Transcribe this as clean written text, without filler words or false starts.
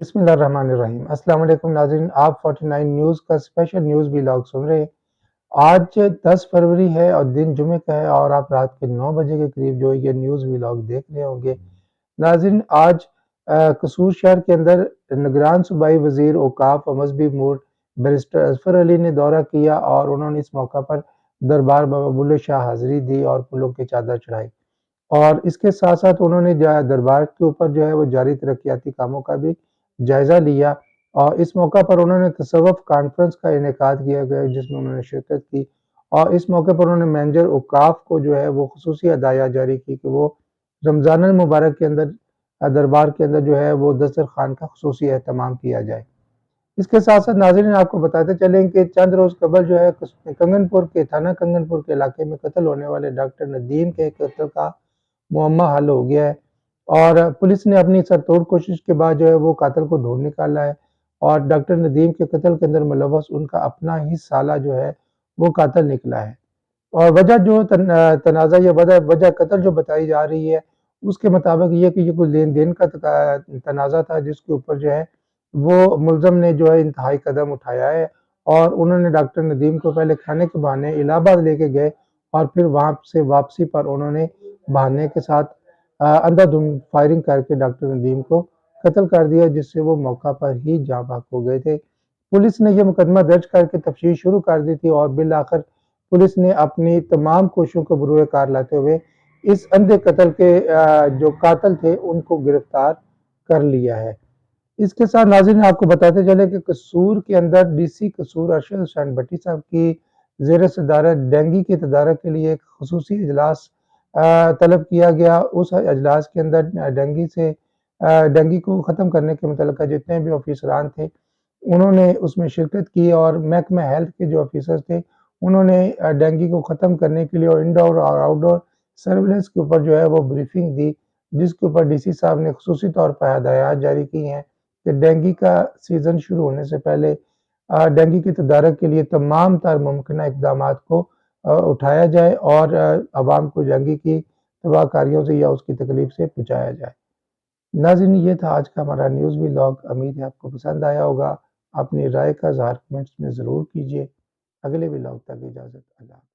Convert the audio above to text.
बिस्मिल्लाहिर्रहमानिर्रहीम। अस्सलाम वालेकुम नाज़रीन, आप 49 न्यूज़ का स्पेशल न्यूज़ व्लॉग सुन रहे हैं। आज 10 फरवरी है और दिन जुमे का है और आप रात के 9 बजे के करीब जो ये न्यूज़ व्लॉग देख रहे होंगे। नाज़रीन, आज कसूर शहर के अंदर निगरान सूबाई वज़ीर औक़ाफ़ व मज़हबी अमूर बैरिस्टर अज़फ़र अली ने दौरा किया और उन्होंने इस मौका पर दरबार बाबा बुल्ले शाह हाज़िरी दी और फूलों की चादर चढ़ाई। और इसके साथ-साथ उन्होंने दरबार के ऊपर जो है वो जारी तरक्याती कामों का भी जायज़ा लिया और इस मौका पर उन्होंने तसव्वुफ़ कॉन्फ्रेंस का इनेकाद किया गया जिसमें उन्होंने शिरकत की और इस मौके पर उन्होंने मैनेजर औक़ाफ़ को जो है वो ख़ुसूसी हदायत जारी की कि वो रमज़ान अल मुबारक के अंदर दरबार के अंदर जो है वो दस्तरख़्वान का ख़ुसूसी एहतमाम किया जाए। इसके साथ-साथ नाज़रीन आपको बताते चलें कि चंद रोज़ कबल जो है कंगनपुर के थाना कंगनपुर के इलाके में कत्ल होने वाले डॉक्टर नदीम के कत्ल का मुअम्मा हल हो गया है और पुलिस ने अपनी सरतोड़ कोशिश के बाद जो है वो कातिल को ढूँढ निकाला है और डॉक्टर नदीम के कत्ल के अंदर मुलव्वस उनका अपना ही साला जो है वो कातिल निकला है। और वजह जो तनाज़ा या वजह कत्ल जो बताई जा रही है उसके मुताबिक ये कि ये कोई लेन-देन का तनाज़ा था जिसके ऊपर जो है वो मुल्ज़म ने जो है इंतहाई कदम उठाया है और उन्होंने डॉक्टर नदीम को पहले खाने के बहाने इलाहाबाद लेके गए और फिर वहाँ से वापसी पर उन्होंने बहाने के साथ अंधाधुंध फायरिंग करके डॉक्टर नदीम को कत्ल कर दिया जिससे वो मौका पर ही जाँ बहक हो गए थे। पुलिस ने ये मुकदमा दर्ज करके तफ्तीश शुरू कर दी थी और बिल-आखिर पुलिस ने अपनी तमाम कोशिशों को बरूए कार लाते हुए इस अंधे कत्ल के जो कातिल थे उनको गिरफ्तार कर लिया है। इसके साथ नाज़रीन आपको बताते चले कि कसूर के अंदर डीसी कसूर अरशद हुसैन भट्टी साहब की ज़ेर सदारत डेंगू के तदारक के लिए एक ख़ुसूसी इजलास तलब किया गया। उस इजलास के अंदर डेंगू को ख़त्म करने के मुतल्लिक़ जितने भी ऑफिसरान थे उन्होंने उसमें शिरकत की और महकमा हेल्थ के जो ऑफिसर्स थे उन्होंने डेंगू को ख़त्म करने के लिए और इंडोर और आउटडोर सर्विलेंस के ऊपर जो है वो ब्रीफिंग दी जिसके ऊपर डीसी साहब ने ख़ुसूसी तौर पर हदायत जारी की हैं कि डेंगू का सीज़न शुरू होने से पहले डेंगू के तदारक के लिए तमाम तर मुमकिन इक़दामात को उठाया जाए और अवाम को डेंगू की तबाहकारियों से या उसकी तकलीफ से बचाया जाए। नाज़रीन, ये था आज का हमारा न्यूज़ व्लॉग। उम्मीद है आपको पसंद आया होगा। अपनी राय का इज़हार कमेंट्स में ज़रूर कीजिए। अगले व्लॉग तक इजाज़त। अल्लाह।